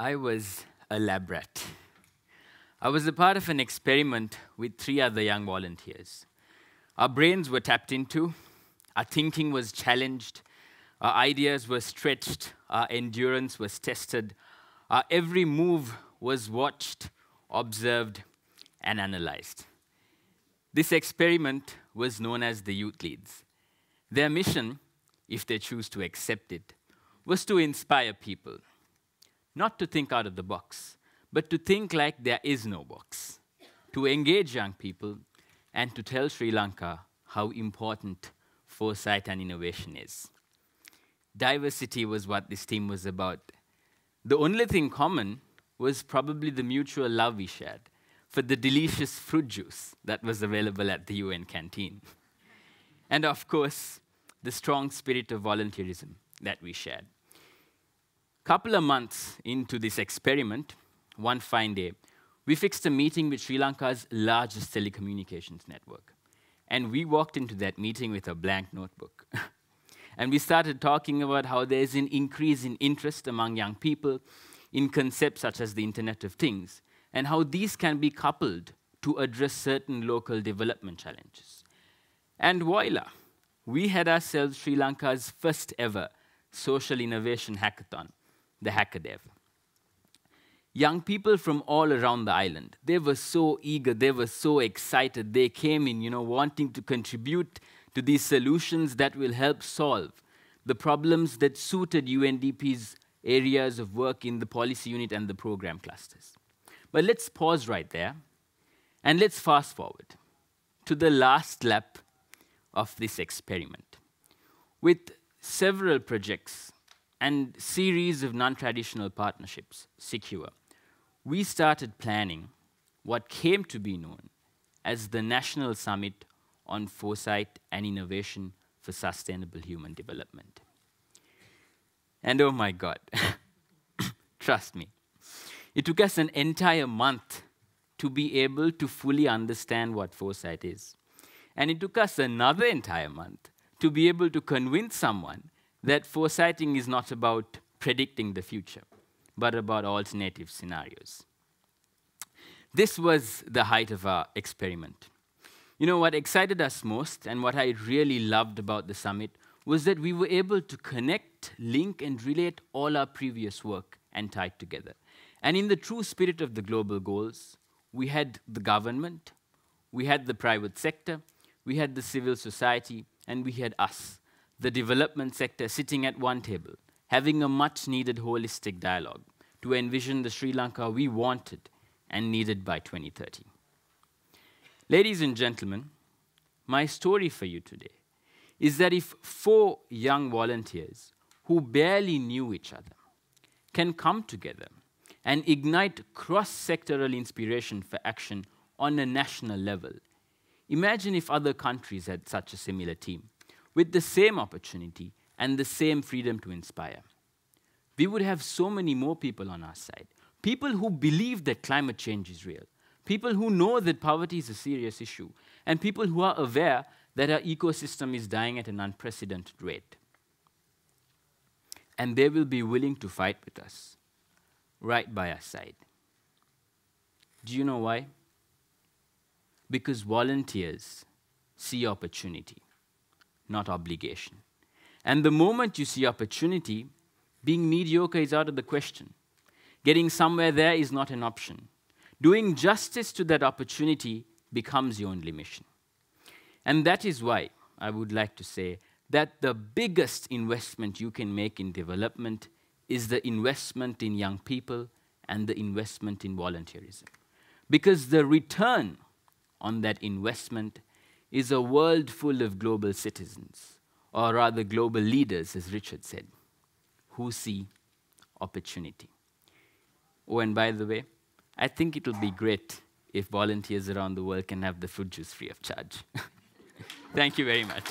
I was a lab rat. I was a part of an experiment with 3 other young volunteers. Our brains were tapped into, our thinking was challenged, our ideas were stretched, our endurance was tested, our every move was watched, observed, and analyzed. This experiment was known as the Youth Leads. Their mission, if they choose to accept it, was to inspire people, not to think out of the box, but to think like there is no box, to engage young people, and to tell Sri Lanka how important foresight and innovation is. Diversity was what this team was about. The only thing common was probably the mutual love we shared for the delicious fruit juice that was available at the UN canteen. And of course, the strong spirit of volunteerism that we shared. Couple of months into this experiment, one fine day, we fixed a meeting with Sri Lanka's largest telecommunications network. And we walked into that meeting with a blank notebook. And we started talking about how there's an increase in interest among young people in concepts such as the Internet of Things, and how these can be coupled to address certain local development challenges. And voila, we had ourselves Sri Lanka's first ever social innovation hackathon, the HackerDev. Young people from all around the island, they were so eager, they were so excited, they came in, wanting to contribute to these solutions that will help solve the problems that suited UNDP's areas of work in the policy unit and the program clusters. But let's pause right there, and let's fast forward to the last lap of this experiment. With several projects and series of non-traditional partnerships secure, we started planning what came to be known as the National Summit on Foresight and Innovation for Sustainable Human Development. And oh my God, trust me, it took us an entire month to be able to fully understand what foresight is. And it took us another entire month to be able to convince someone that foresighting is not about predicting the future, but about alternative scenarios. This was the height of our experiment. What excited us most, and what I really loved about the summit, was that we were able to connect, link, and relate all our previous work and tie it together. And in the true spirit of the global goals, we had the government, we had the private sector, we had the civil society, and we had us, the development sector, sitting at one table, having a much-needed holistic dialogue to envision the Sri Lanka we wanted and needed by 2030. Ladies and gentlemen, my story for you today is that if 4 young volunteers who barely knew each other can come together and ignite cross-sectoral inspiration for action on a national level, imagine if other countries had such a similar team with the same opportunity and the same freedom to inspire. We would have so many more people on our side, people who believe that climate change is real, people who know that poverty is a serious issue, and people who are aware that our ecosystem is dying at an unprecedented rate. And they will be willing to fight with us, right by our side. Do you know why? Because volunteers see opportunity, not obligation. And the moment you see opportunity, being mediocre is out of the question. Getting somewhere there is not an option. Doing justice to that opportunity becomes your only mission. And that is why I would like to say that the biggest investment you can make in development is the investment in young people and the investment in volunteerism. Because the return on that investment is a world full of global citizens, or rather global leaders, as Richard said, who see opportunity. Oh, and by the way, I think it will be great if volunteers around the world can have the fruit juice free of charge. Thank you very much.